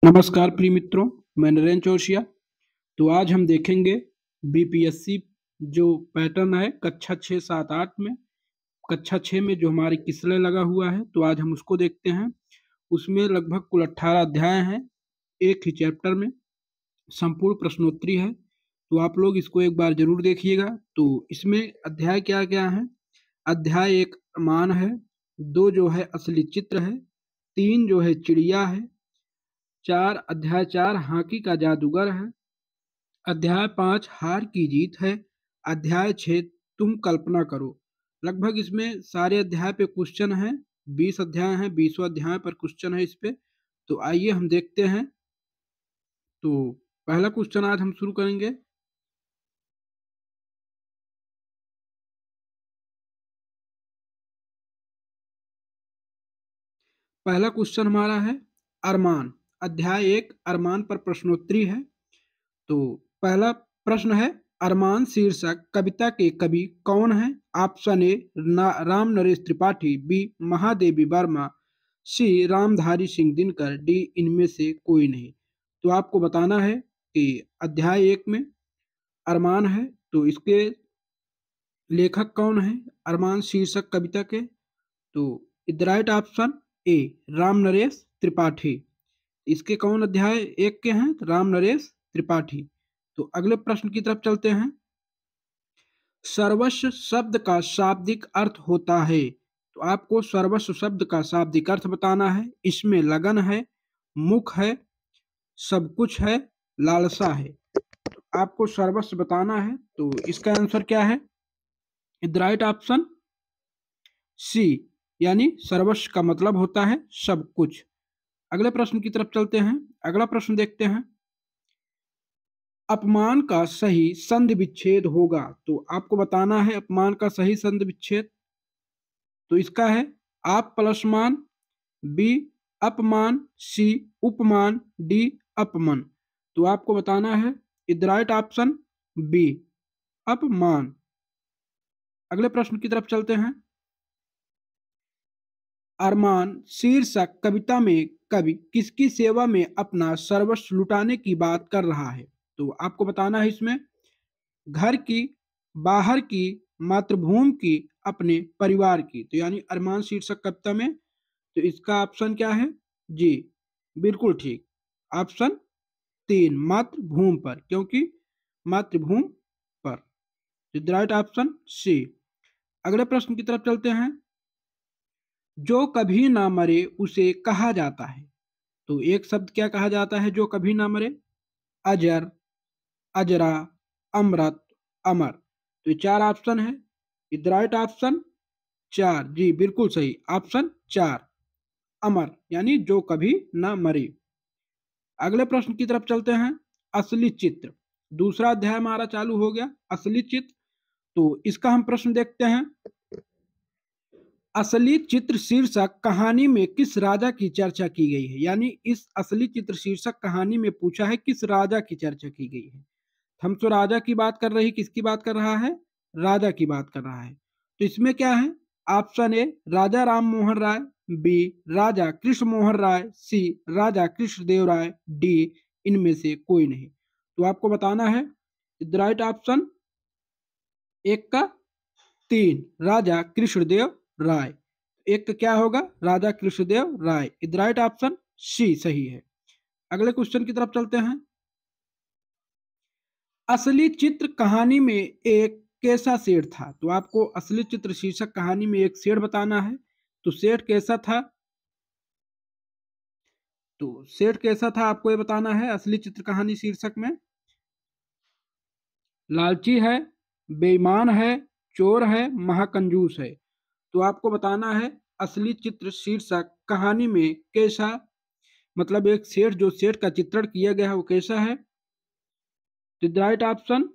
नमस्कार प्रिय मित्रों, मैं नरेंद्र चौरसिया। तो आज हम देखेंगे बीपीएससी जो पैटर्न है कक्षा 6, 7, 8 में। कक्षा 6 में जो हमारे किसलय लगा हुआ है, तो आज हम उसको देखते हैं। उसमें लगभग कुल 18 अध्याय हैं, एक ही चैप्टर में संपूर्ण प्रश्नोत्तरी है। तो आप लोग इसको एक बार जरूर देखिएगा। तो इसमें अध्याय क्या क्या है? अध्याय 1 मान है, 2 जो है असली चित्र है, 3 जो है चिड़िया है, 4 हॉकी का जादूगर है, अध्याय 5 हार की जीत है, अध्याय 6 तुम कल्पना करो। लगभग इसमें सारे अध्याय पे क्वेश्चन है। 20 अध्याय हैं, 20वां अध्याय पर क्वेश्चन है इस पे। तो आइए हम देखते हैं। तो पहला क्वेश्चन आज हम शुरू करेंगे। पहला क्वेश्चन हमारा है अरमान। अध्याय 1 अरमान पर प्रश्नोत्तरी है। तो पहला प्रश्न है, अरमान शीर्षक कविता के कवि कौन है? Option A Ram Naresh Tripathi, B Mahadevi Verma, C Ramdhari Singh Dinkar, D इनमें से कोई नहीं। तो आपको बताना है कि अध्याय 1 में अरमान है, तो इसके लेखक कौन है अरमान शीर्षक कविता के? तो the right option A Ram Naresh Tripathi. इसके कौन अध्याय 1 के हैं? राम नरेश त्रिपाठी। तो अगले प्रश्न की तरफ चलते हैं। सर्वस्व शब्द का शाब्दिक अर्थ होता है। तो आपको सर्वस्व शब्द का शाब्दिक अर्थ बताना है। इसमें लगन है, मुख है, सब कुछ है, लालसा है। तो आपको सर्वस्व बताना है। तो इसका आंसर क्या है? द राइट ऑप्शन सी, यानी सर्वस्व का मतलब होता है सब कुछ। अगले प्रश्न की तरफ चलते हैं। अगला प्रश्न देखते हैं। अपमान का सही संधि विच्छेद होगा। तो आपको बताना है अपमान का सही संधि विच्छेद। तो इसका है आप प्लस मान, बी अपमान, सी उपमान, डी अपमान। तो आपको बताना है द राइट ऑप्शन बी अपमान। अगले प्रश्न की तरफ चलते हैं। अरमान शीर्षक कविता में कवि किसकी सेवा में अपना सर्वस्व लुटाने की बात कर रहा है? तो आपको बताना है इसमें घर की, बाहर की, मातृभूमि की, अपने परिवार की। तो यानी अरमान शीर्षक कविता में, तो इसका ऑप्शन क्या है? जी बिल्कुल ठीक, ऑप्शन 3 मातृभूमि पर, क्योंकि मातृभूमि पर। Right option C. अगले प्रश्न की तरफ चलते हैं। जो कभी ना मरे उसे कहा जाता है। तो एक शब्द क्या कहा जाता है जो कभी ना मरे? अजर, अजरा, अमृत, अमर। तो ये 4 ऑप्शन है। राइट ऑप्शन 4, जी बिल्कुल सही, ऑप्शन 4 अमर, यानी जो कभी ना मरे। अगले प्रश्न की तरफ चलते हैं। असली चित्र, दूसरा अध्याय हमारा चालू हो गया। असली चित्र, तो इसका हम प्रश्न देखते हैं। असली चित्र शीर्षक कहानी में किस राजा की चर्चा की गई है? यानी इस असली चित्र शीर्षक कहानी में पूछा है किस राजा की चर्चा की गई है। हम तो राजा की बात कर रही, किसकी बात कर रहा है? राजा की बात कर रहा है। तो इसमें क्या है? Option A Raja Ram Mohan Roy, B Raja Krishna Mohan Roy, C Raja Krishnadev Rai, D इनमें से कोई नहीं। तो आपको बताना है राइट ऑप्शन एक का 3 राजा कृष्णदेव राय। एक का क्या होगा? राजा कृष्णदेव राय। राइट ऑप्शन सी सही है। अगले क्वेश्चन की तरफ चलते हैं। असली चित्र कहानी में एक कैसा शेर था? तो आपको असली चित्र शीर्षक कहानी में एक शेर बताना है। तो शेर कैसा था? तो शेर कैसा था आपको ये बताना है असली चित्र कहानी शीर्षक में। लालची है, बेईमान है, चोर है, महाकंजूस है। तो आपको बताना है असली चित्र शीर्षक कहानी में कैसा, मतलब एक सेठ, जो सेठ का चित्रण किया गया है वो कैसा है? तो राइट ऑप्शन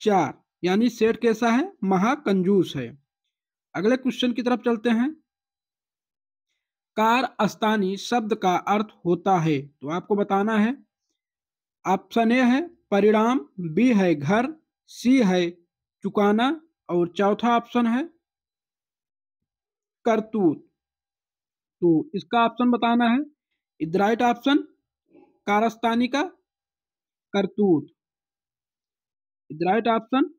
4, यानी सेठ कैसा है? महाकंजूस है। अगले क्वेश्चन की तरफ चलते हैं। कारस्तानी शब्द का अर्थ होता है। तो आपको बताना है ऑप्शन ए है परिणाम, बी है घर, सी है चुकाना, और चौथा ऑप्शन है करतूत। तो इसका ऑप्शन बताना है। राइट ऑप्शन कारस्तानी का करतूत। राइट ऑप्शन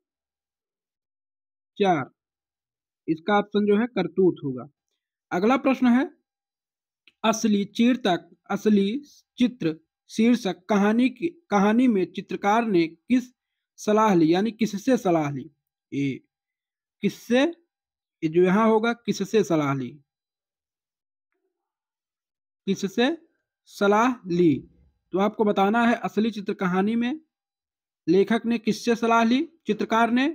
4, इसका ऑप्शन जो है करतूत होगा। अगला प्रश्न है, असली चीरतक असली चित्र शीर्षक कहानी में चित्रकार ने किस सलाह ली, यानी किससे सलाह ली। ये किससे, ये जो यहाँ होगा किससे सलाह ली, किससे सलाह ली। तो आपको बताना है असली चित्र कहानी में लेखक ने किससे सलाह ली, चित्रकार ने।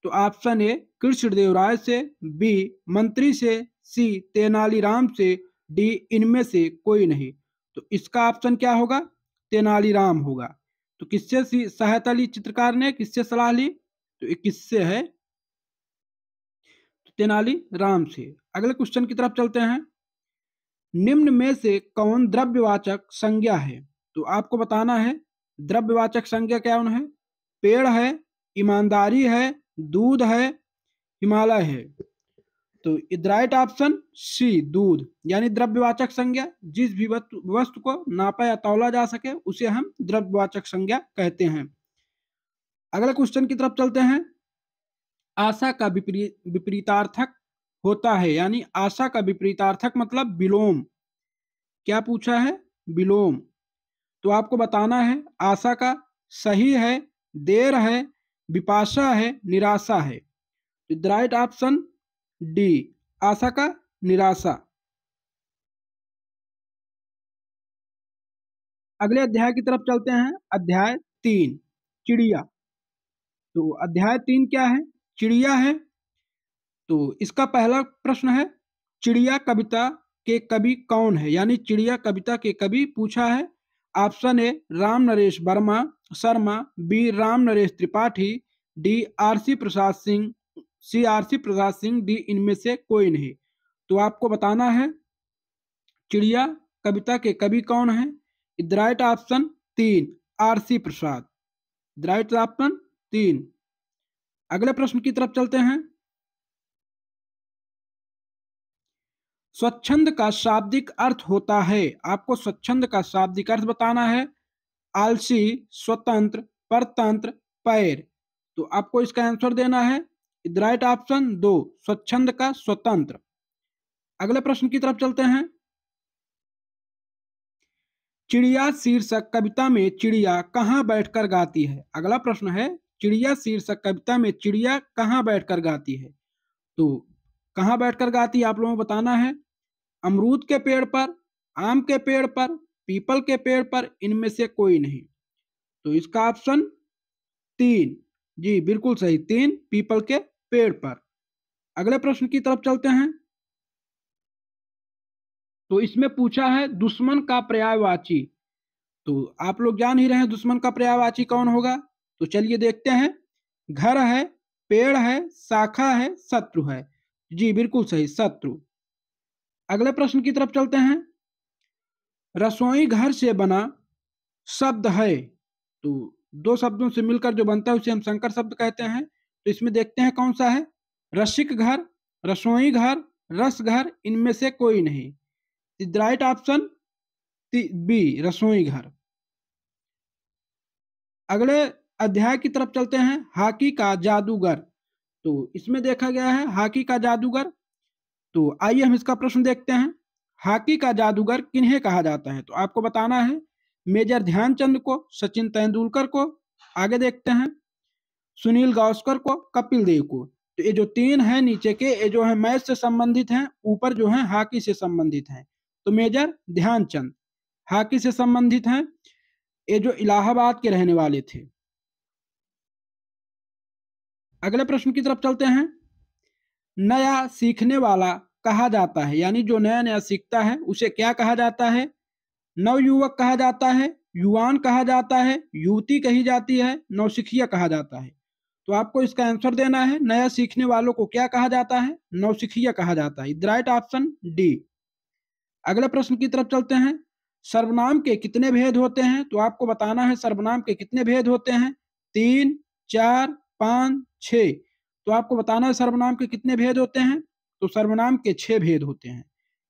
तो ऑप्शन ए कृष्णदेवराय से, बी मंत्री से, सी तेनालीराम से, डी इनमें से कोई नहीं। तो इसका ऑप्शन क्या होगा, तेनालीराम होगा। तो किससे सहायता ली चित्रकार ने, किससे सलाह ली, तो ये किससे है, तो तेनालीराम से। अगले क्वेश्चन की तरफ चलते हैं, निम्न में से कौन द्रव्यवाचक संज्ञा है। तो आपको बताना है द्रव्यवाचक संज्ञा क्या है, पेड़ है, ईमानदारी है, दूध है, हिमालय है। तो राइट ऑप्शन सी दूध, यानी द्रव्यवाचक संज्ञा जिस भी वस्तु को नापा या तौला जा सके उसे हम द्रव्यवाचक संज्ञा कहते हैं। अगले क्वेश्चन की तरफ चलते हैं, आशा का विपरीतार्थक होता है, यानी आशा का विपरीतार्थक मतलब विलोम। क्या पूछा है, विलोम। तो आपको बताना है आशा का सही है, देर है, विपाशा है, निराशा है। तो राइट ऑप्शन डी, आशा का निराशा। अगले अध्याय की तरफ चलते हैं, अध्याय 3 चिड़िया। तो अध्याय 3 क्या है, चिड़िया है। तो इसका पहला प्रश्न है, चिड़िया कविता के कवि कौन है, यानी चिड़िया कविता के कवि पूछा है। Option A Ram Naresh Verma Sharma, B Ram Naresh Tripathi, D R C Prasad Singh, C R C Prasad Singh, D इनमें से कोई नहीं। तो आपको बताना है चिड़िया कविता के कवि कौन है। Right option 3, R C Prasad. Right option 3। अगले प्रश्न की तरफ चलते हैं, स्वच्छंद का शाब्दिक अर्थ होता है। आपको स्वच्छंद का शाब्दिक अर्थ बताना है, आलसी, स्वतंत्र, परतंत्र, पैर। तो आपको इसका आंसर देना है राइट ऑप्शन 2, स्वच्छंद का स्वतंत्र। अगले प्रश्न की तरफ चलते हैं, चिड़िया शीर्षक कविता में चिड़िया कहाँ बैठकर गाती है। अगला प्रश्न है, चिड़िया शीर्षक कविता में चिड़िया कहाँ बैठकर गाती है। तो कहाँ बैठकर गाती है आप लोगों को बताना है, अमरूद के पेड़ पर, आम के पेड़ पर, पीपल के पेड़ पर, इनमें से कोई नहीं। तो इसका ऑप्शन 3, जी बिल्कुल सही, 3 पीपल के पेड़ पर। अगले प्रश्न की तरफ चलते हैं, तो इसमें पूछा है दुश्मन का पर्यायवाची। तो आप लोग जान ही रहे हैं दुश्मन का पर्यायवाची कौन होगा। तो चलिए देखते हैं, घर है, पेड़ है, शाखा है, शत्रु है। जी बिल्कुल सही, शत्रु। अगले प्रश्न की तरफ चलते हैं, रसोई घर से बना शब्द है। तो दो शब्दों से मिलकर जो बनता है उसे हम संकर शब्द कहते हैं। तो इसमें देखते हैं कौन सा है, रसिक घर, रसोई घर, रस घर, इनमें से कोई नहीं। राइट ऑप्शन बी, रसोई घर। अगले अध्याय की तरफ चलते हैं, हॉकी का जादूगर। तो इसमें देखा गया है हॉकी का जादूगर। तो आइए हम इसका प्रश्न देखते हैं, हॉकी का जादूगर किन्हें कहा जाता है। तो आपको बताना है मेजर ध्यानचंद को, सचिन तेंदुलकर को, आगे देखते हैं सुनील गावस्कर को, कपिल देव को। तो ये जो तीन है नीचे के, ये जो है मैच से संबंधित हैं, ऊपर जो है हॉकी से संबंधित हैं। तो मेजर ध्यानचंद हॉकी से संबंधित हैं, ये जो इलाहाबाद के रहने वाले थे। अगले प्रश्न की तरफ चलते हैं, नया सीखने वाला कहा जाता है, यानी जो नया नया सीखता है उसे क्या कहा जाता है, नवयुवक कहा जाता है, युवान कहा जाता है, युवती कही जाती है, नौसिखिया कहा जाता है। तो आपको इसका आंसर देना है, नया सीखने वालों को क्या कहा जाता है, नौसिखिया कहा जाता है। Right option D. अगले प्रश्न की तरफ चलते हैं, सर्वनाम के कितने भेद होते हैं। तो आपको बताना है सर्वनाम के कितने भेद होते हैं, 3, 4, 5, 6। तो आपको बताना है सर्वनाम के कितने भेद होते हैं। तो सर्वनाम के 6 भेद होते हैं।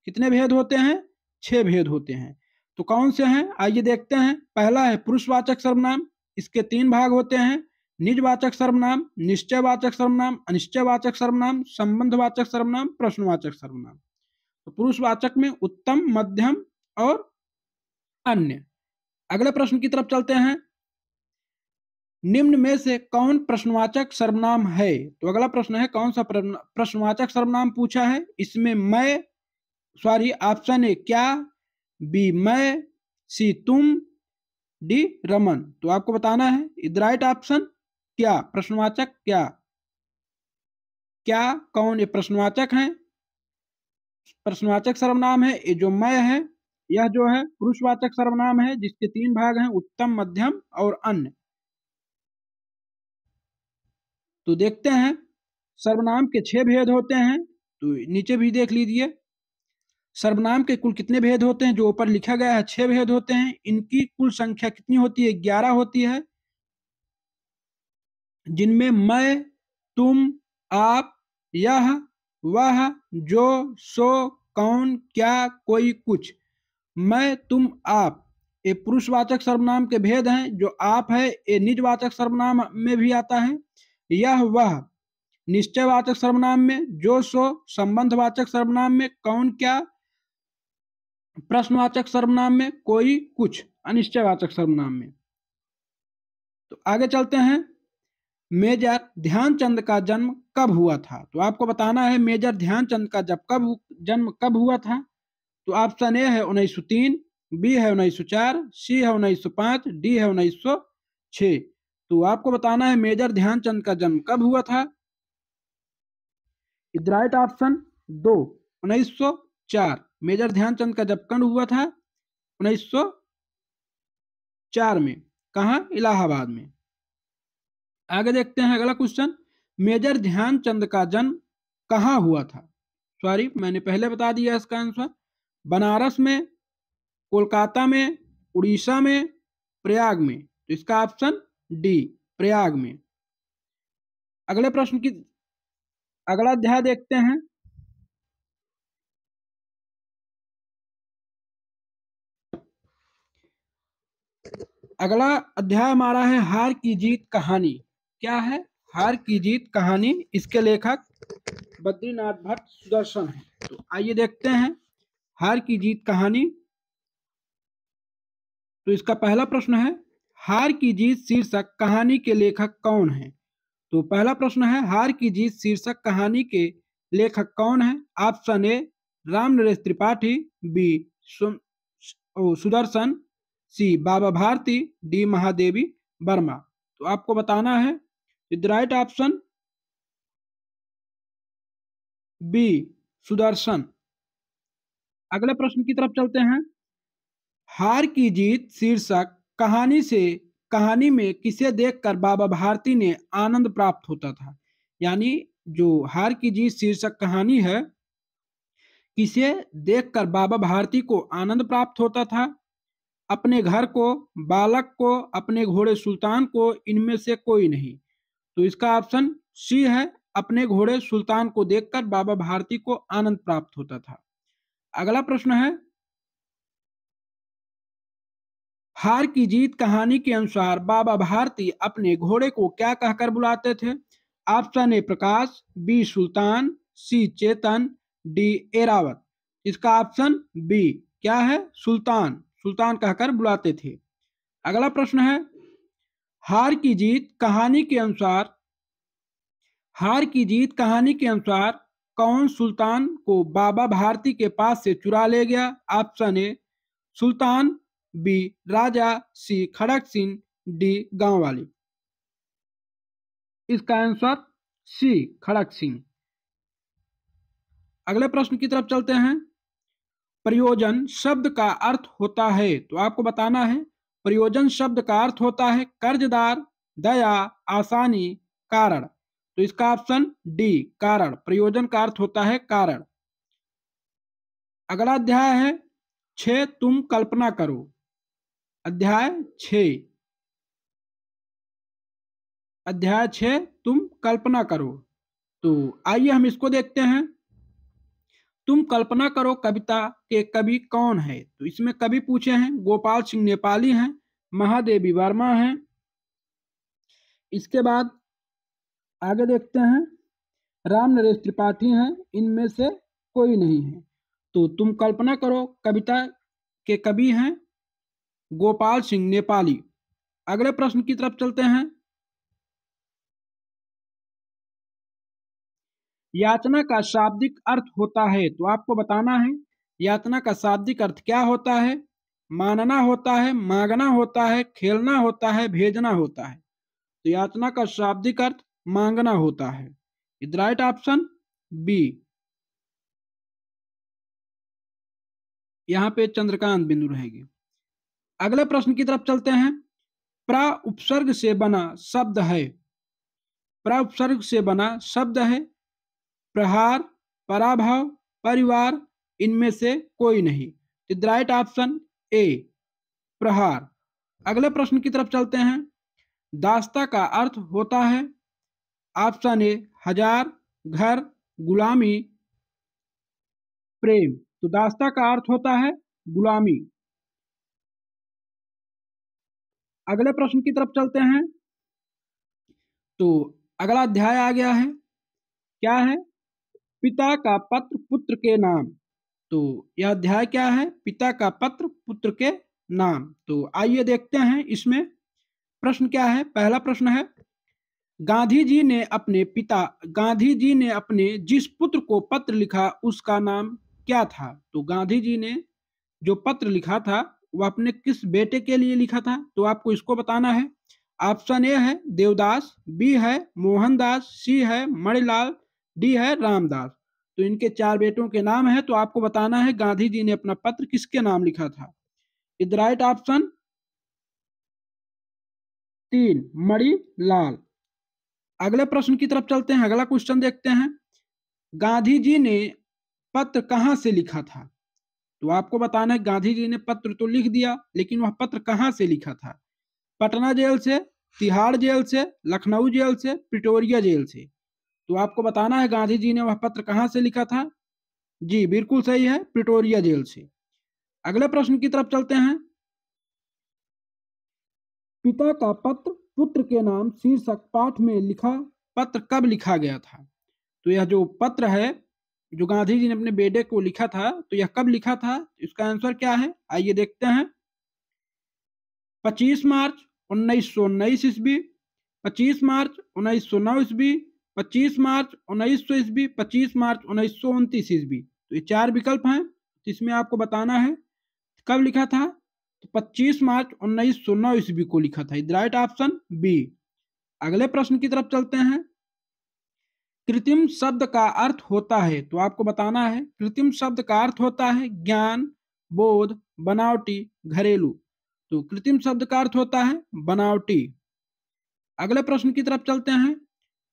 कितने भेद होते हैं, 6 भेद होते हैं। तो कौन से हैं, आइए देखते हैं। पहला है पुरुषवाचक सर्वनाम, इसके 3 भाग होते हैं, निजवाचक सर्वनाम, निश्चयवाचक सर्वनाम, अनिश्चयवाचक सर्वनाम, संबंधवाचक सर्वनाम, प्रश्नवाचक सर्वनाम। तो पुरुषवाचक में उत्तम, मध्यम और अन्य। अगले प्रश्न की तरफ चलते हैं। निम्न में से कौन प्रश्नवाचक सर्वनाम है? तो अगला प्रश्न है कौन सा प्रश्नवाचक सर्वनाम पूछा है। इसमें मैं, सॉरी, ऑप्शन ए क्या, बी मैं, सी तुम, डी रमन। तो आपको बताना है इज राइट ऑप्शन क्या, प्रश्नवाचक क्या, क्या कौन ये प्रश्नवाचक है, प्रश्नवाचक सर्वनाम है। ये जो मैं है यह जो है पुरुषवाचक सर्वनाम है, जिसके 3 भाग हैं, उत्तम, मध्यम और अन्य। तो देखते हैं, सर्वनाम के 6 भेद होते हैं, तो नीचे भी देख लीजिए। सर्वनाम के कुल कितने भेद होते हैं, जो ऊपर लिखा गया है 6 भेद होते हैं। इनकी कुल संख्या कितनी होती है, 11 होती है, जिनमें मैं, तुम, आप, यह, वह, जो, सो, कौन, क्या, कोई, कुछ। मैं, तुम, आप ये पुरुषवाचक सर्वनाम के भेद हैं। जो आप है ये निजवाचक सर्वनाम में भी आता है, यह वह निश्चयवाचक सर्वनाम में, जो सो संबंधवाचक सर्वनाम में, कौन क्या प्रश्नवाचक सर्वनाम में, कोई कुछ अनिश्चयवाचक सर्वनाम में। तो आगे चलते हैं। मेजर ध्यानचंद का जन्म कब हुआ था? तो आपको बताना है मेजर ध्यानचंद का जन्म कब हुआ था। तो ऑप्शन ए है 1903, बी है 1904, सी है 1905, डी है 1906। तो आपको बताना है मेजर ध्यानचंद का जन्म कब हुआ था। Is right option 2, 1904। Major Dhyanchand का जब जन्म हुआ था 1904 में, कहाँ, इलाहाबाद में। आगे देखते हैं अगला क्वेश्चन। मेजर ध्यानचंद का जन्म कहाँ हुआ था? सॉरी, मैंने पहले बता दिया इसका आंसर। बनारस में, कोलकाता में, उड़ीसा में, प्रयाग में। तो इसका ऑप्शन डी, प्रयाग में। अगले प्रश्न की अगला अध्याय देखते हैं। अगला अध्याय हमारा है हार की जीत कहानी। क्या है? हार की जीत कहानी। इसके लेखक बद्रीनाथ भट्ट सुदर्शन है। तो आइए देखते हैं हार की जीत कहानी। तो इसका पहला प्रश्न है, हार की जीत शीर्षक कहानी के लेखक कौन है? तो पहला प्रश्न है, हार की जीत शीर्षक कहानी के लेखक कौन है? Option A Ram Naresh Tripathi, B Sudarshan, C Baba Bharati, D Mahadevi Verma. तो आपको बताना है the right option B, Sudarshan. अगले प्रश्न की तरफ चलते हैं। हार की जीत शीर्षक कहानी में किसे देखकर बाबा भारती ने आनंद प्राप्त होता था? यानी जो हार की जीत शीर्षक कहानी है, किसे देखकर बाबा भारती को आनंद प्राप्त होता था? अपने घर को, बालक को, अपने घोड़े सुल्तान को, इनमें से कोई नहीं। तो इसका ऑप्शन सी है, अपने घोड़े सुल्तान को देखकर बाबा भारती को आनंद प्राप्त होता था। अगला प्रश्न है, हार की जीत कहानी के अनुसार बाबा भारती अपने घोड़े को क्या कहकर बुलाते थे? Option A Prakash, B Sultan, C Chetan, D Airavat. इसका ऑप्शन बी क्या है? सुल्तान, सुल्तान कहकर बुलाते थे। अगला प्रश्न है, हार की जीत कहानी के अनुसार कौन सुल्तान को बाबा भारती के पास से चुरा ले गया? Option A Sultan, B Raja, C Kharak Singh, D गांव वाली। इसका आंसर सी खड़क सिंह। अगले प्रश्न की तरफ चलते हैं। प्रयोजन शब्द का अर्थ होता है, तो आपको बताना है प्रयोजन शब्द का अर्थ होता है कर्जदार, दया, आसानी, कारण। तो इसका ऑप्शन डी, कारण। प्रयोजन का अर्थ होता है कारण। अगला अध्याय है 6 तुम कल्पना करो। अध्याय 6 तुम कल्पना करो। तो आइए हम इसको देखते हैं। तुम कल्पना करो कविता के कवि कौन है। तो इसमें कवि पूछे हैं, गोपाल सिंह नेपाली हैं, महादेवी वर्मा हैं। इसके बाद आगे देखते हैं, राम नरेश त्रिपाठी हैं, इनमें से कोई नहीं है। तो तुम कल्पना करो कविता के कवि हैं गोपाल सिंह नेपाली। अगले प्रश्न की तरफ चलते हैं। याचना का शाब्दिक अर्थ होता है, तो आपको बताना है याचना का शाब्दिक अर्थ क्या होता है। मानना होता है, मांगना होता है, खेलना होता है, भेजना होता है। तो याचना का शाब्दिक अर्थ मांगना होता है। Is right option B. यहाँ पे चंद्रकांत बिंदु रहेगी। अगले प्रश्न की तरफ चलते हैं। प्रा उपसर्ग से बना शब्द है, प्रा उपसर्ग से बना शब्द है, प्रहार, पराभव, परिवार, इनमें से कोई नहीं। द राइट ऑप्शन ए, प्रहार। अगले प्रश्न की तरफ चलते हैं। दास्ता का अर्थ होता है, ऑप्शन ए हजार, घर, गुलामी, प्रेम। तो दास्ता का अर्थ होता है गुलामी। अगले प्रश्न की तरफ चलते हैं। तो अगला अध्याय आ गया है, क्या है, पिता का पत्र पुत्र के नाम। तो यह अध्याय क्या है, पिता का पत्र पुत्र के नाम। तो आइए देखते हैं इसमें प्रश्न क्या है। पहला प्रश्न है, गांधी जी ने अपने जिस पुत्र को पत्र लिखा उसका नाम क्या था। तो गांधी जी ने जो पत्र लिखा था वह अपने किस बेटे के लिए लिखा था। तो आपको इसको बताना है। ऑप्शन ए है देवदास, बी है मोहनदास, सी है मणिलाल, डी है रामदास। तो इनके चार बेटों के नाम है, तो आपको बताना है गांधी जी ने अपना पत्र किसके नाम लिखा था। Is right option 3, Manilal. अगले प्रश्न की तरफ चलते हैं। अगला क्वेश्चन देखते हैं, गांधी जी ने पत्र कहां से लिखा था। तो आपको बताना है गांधी जी ने पत्र तो लिख दिया, लेकिन वह पत्र कहां से लिखा था। पटना जेल से, तिहाड़ जेल से, लखनऊ जेल से, प्रिटोरिया जेल से। तो आपको बताना है गांधी जी ने वह पत्र कहां से लिखा था। जी बिल्कुल सही है, प्रिटोरिया जेल से। अगले प्रश्न की तरफ चलते हैं। पिता का पत्र पुत्र के नाम शीर्षक पाठ में लिखा पत्र कब लिखा गया था। तो यह जो पत्र है जो गांधी जी ने अपने बेटे को लिखा था, तो यह कब लिखा था। इसका आंसर क्या है, आइए देखते हैं। 25 मार्च 1919 ईस्वी, 25 मार्च 1909 ईस्वी, 25 मार्च 1900 ईस्वी, 25 मार्च 1929 ईस्वी। तो ये चार विकल्प हैं, इसमें आपको बताना है कब लिखा था। तो 25 मार्च 1909 ईस्वी को लिखा था। Right option B. अगले प्रश्न की तरफ चलते हैं। कृत्रिम शब्द का अर्थ होता है, तो आपको बताना है कृत्रिम शब्द का अर्थ होता है ज्ञान, बोध, बनावटी, घरेलू। तो कृत्रिम शब्द का अर्थ होता है बनावटी। अगले प्रश्न की तरफ चलते हैं।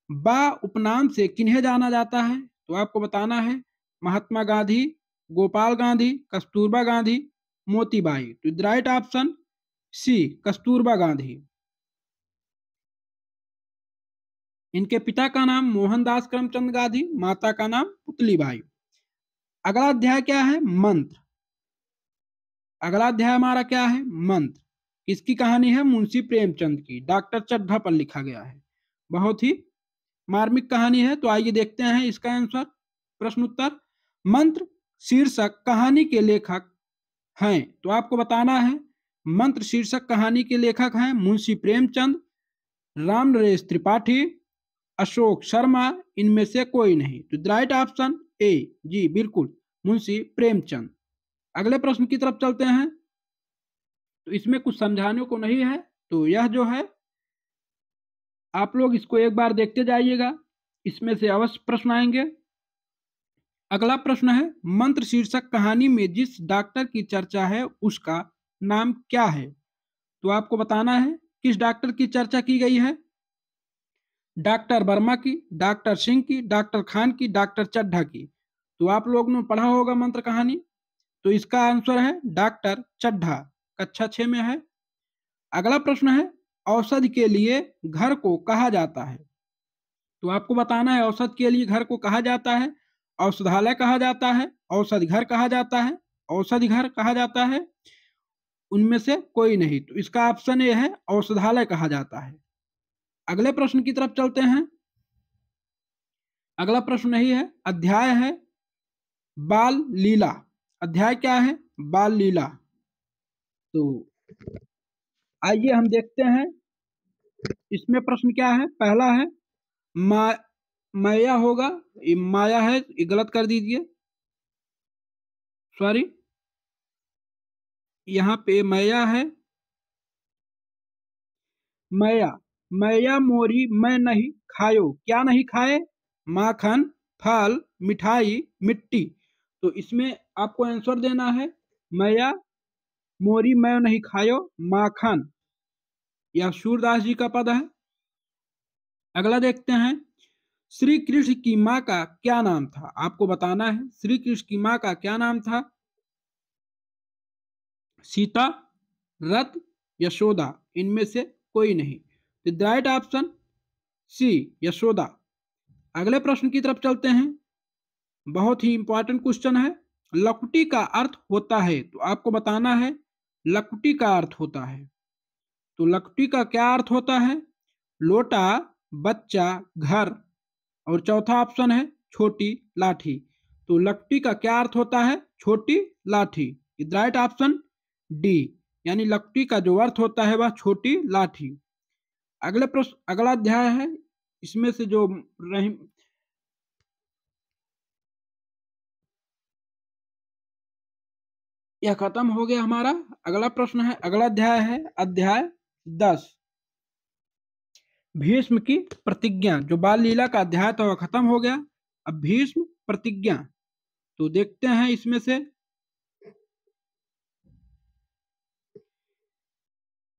बा उपनाम से किन्हें जाना जाता है। तो आपको बताना है महात्मा गांधी, गोपाल गांधी, कस्तूरबा गांधी, मोतीबाई। तो right option C, Kasturba Gandhi. इनके पिता का नाम मोहनदास करमचंद गांधी, माता का नाम पुतलीबाई। अगला अध्याय क्या है, मंत्र। अगला अध्याय हमारा क्या है, मंत्र। किसकी कहानी है, मुंशी प्रेमचंद की, डॉक्टर चड्ढा पर लिखा गया है। बहुत ही मार्मिक कहानी है। तो आइए देखते हैं इसका आंसर। प्रश्न उत्तर। मंत्र शीर्षक कहानी के लेखक हैं। तो आपको बताना है मंत्र शीर्षक कहानी के लेखक हैं मुंशी प्रेमचंद, राम नरेश त्रिपाठी, अशोक शर्मा, इनमें से कोई नहीं। तो राइट ऑप्शन ए, जी बिल्कुल मुंशी प्रेमचंद। अगले प्रश्न की तरफ चलते हैं। तो इसमें कुछ समझाने को नहीं है, तो यह जो है आप लोग इसको एक बार देखते जाइएगा, इसमें से अवश्य प्रश्न आएंगे। अगला प्रश्न है, मंत्र शीर्षक कहानी में जिस डॉक्टर की चर्चा है उसका नाम क्या है। तो आपको बताना है किस डॉक्टर की चर्चा की गई है। डॉक्टर वर्मा की, डॉक्टर सिंह की, डॉक्टर खान की, डॉक्टर चड्ढा की। तो आप लोग ने पढ़ा होगा मंत्र कहानी। तो इसका आंसर है डॉक्टर चड्ढा, कक्षा 6 में है। अगला प्रश्न है, औषधि के लिए घर को कहा जाता है। तो आपको बताना है औषध के लिए घर को कहा जाता है। औषधालय कहा जाता है, औषधि घर कहा जाता है, औषधि घर कहा जाता है, उनमें से कोई नहीं। तो इसका ऑप्शन ए है, औषधालय कहा जाता है। अगले प्रश्न की तरफ चलते हैं। अगला प्रश्न नहीं है, अध्याय है बाल लीला। अध्याय क्या है? बाल लीला। तो आइए हम देखते हैं इसमें प्रश्न क्या है। पहला है मा माया होगा, ये माया है, ये गलत कर दीजिए, सॉरी, यहाँ पे माया है। मैया, मैया मोरी मैं नहीं खायो, क्या नहीं खाए? माखन, फल, मिठाई, मिट्टी। तो इसमें आपको आंसर देना है मैया मोरी मैं नहीं खायो माखन। यह सूरदास जी का पद है। अगला देखते हैं, श्री कृष्ण की माँ का क्या नाम था? आपको बताना है श्री कृष्ण की माँ का क्या नाम था। सीता, रथ, यशोदा, इनमें से कोई नहीं। The right option C, Yashoda. अगले प्रश्न की तरफ चलते हैं। बहुत ही इंपॉर्टेंट क्वेश्चन है। लकुटी का अर्थ होता है, तो आपको बताना है लकुटी का अर्थ होता है। तो लकुटी का क्या अर्थ होता है? लोटा, बच्चा, घर, और चौथा ऑप्शन है छोटी लाठी। तो लकुटी का क्या अर्थ होता है? छोटी लाठी। राइट ऑप्शन डी, यानी लकुटी का जो अर्थ होता है वह छोटी लाठी। अगले प्रश्न, अगला अध्याय है, इसमें से जो यह खत्म हो गया हमारा। अगला प्रश्न है, अगला अध्याय है अध्याय 10, भीष्म की प्रतिज्ञा। जो बाल लीला का अध्याय था वह खत्म हो गया। अब भीष्म प्रतिज्ञा, तो देखते हैं इसमें से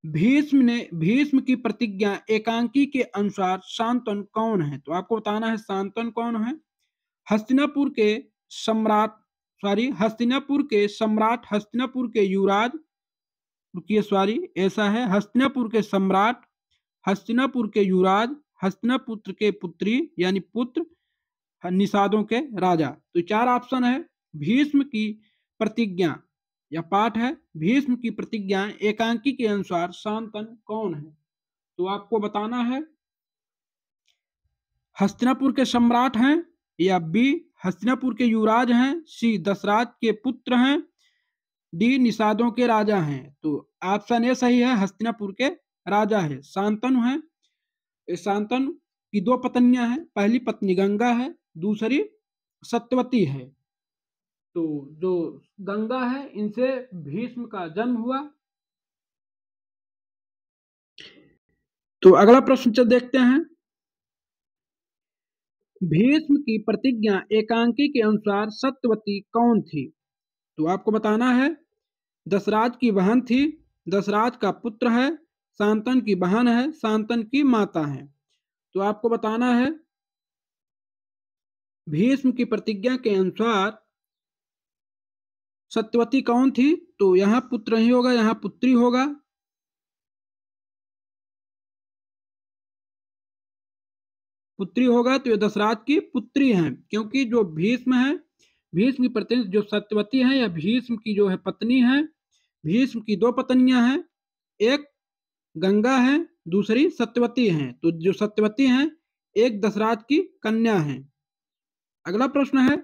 भीष्म की प्रतिज्ञा एकांकी के अनुसार शांतनु कौन है? तो आपको बताना है शांतनु कौन है। हस्तिनापुर के सम्राट, सॉरी, हस्तिनापुर के सम्राट, हस्तिनापुर के युवराज, रुकिए सॉरी, ऐसा है, हस्तिनापुर के सम्राट, हस्तिनापुर के युवराज, हस्तिनापुत्र के पुत्री यानी पुत्र, निषादों के राजा। तो चार ऑप्शन है। भीष्म की प्रतिज्ञा, यह पाठ है, भीष्म की प्रतिज्ञा एकांकी के अनुसार शांतनु कौन है? तो आपको बताना है हस्तिनापुर के सम्राट हैं, या बी हस्तिनापुर के युवराज हैं, सी दशरथ के पुत्र हैं, डी निषादों के राजा हैं। तो ऑप्शन ए सही है, हस्तिनापुर के राजा है, शांतनु है। शांतनु की दो पत्नियां हैं, पहली पत्नी गंगा है, दूसरी सत्यवती है। तो जो गंगा है, इनसे भीष्म का जन्म हुआ। तो अगला प्रश्न देखते हैं, भीष्म की प्रतिज्ञा एकांकी के अनुसार सत्यवती कौन थी? तो आपको बताना है दशरथ की बहन थी, दशरथ का पुत्र है, शांतनु की बहन है, शांतनु की माता है। तो आपको बताना है भीष्म की प्रतिज्ञा के अनुसार सत्यवती कौन थी? तो यहाँ पुत्र नहीं होगा, यहाँ पुत्री होगा। पुत्री होगा, तो ये दशरथ की पुत्री हैं, क्योंकि जो भीष्म है, भीष्म की पत्नी जो सत्यवती है, या भीष्म की जो है पत्नी है, भीष्म की दो पत्नियां हैं, एक गंगा है, दूसरी सत्यवती हैं। तो जो सत्यवती हैं, एक दशरथ की कन्या है। अगला प्रश्न है,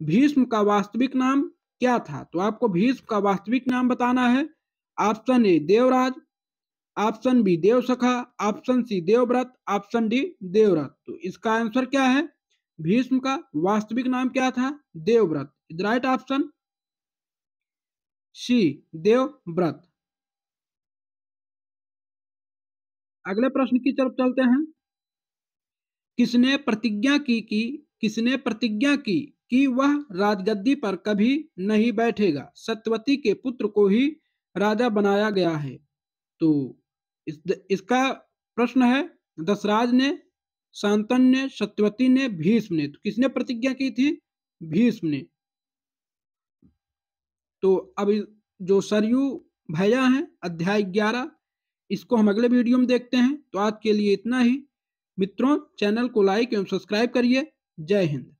भीष्म का वास्तविक नाम क्या था? तो आपको भीष्म का वास्तविक नाम बताना है। Option A Devraj, option B Devsakha, option C Devvrat, option D Devvrat. तो इसका आंसर क्या है? भीष्म का वास्तविक नाम क्या था? Devvrat. Right option C, Devvrat. अगले प्रश्न की तरफ चलते हैं, किसने प्रतिज्ञा की किसने प्रतिज्ञा की कि वह राजगद्दी पर कभी नहीं बैठेगा? सत्यवती के पुत्र को ही राजा बनाया गया है। तो इसका प्रश्न है, दशराज ने, शांतनु ने, सत्यवती ने, भीष्म ने। तो किसने प्रतिज्ञा की थी? भीष्म ने। तो अब जो सरयू भैया हैं, अध्याय 11, इसको हम अगले वीडियो में देखते हैं। तो आज के लिए इतना ही। मित्रों, चैनल को लाइक एवं सब्सक्राइब करिए। जय हिंद।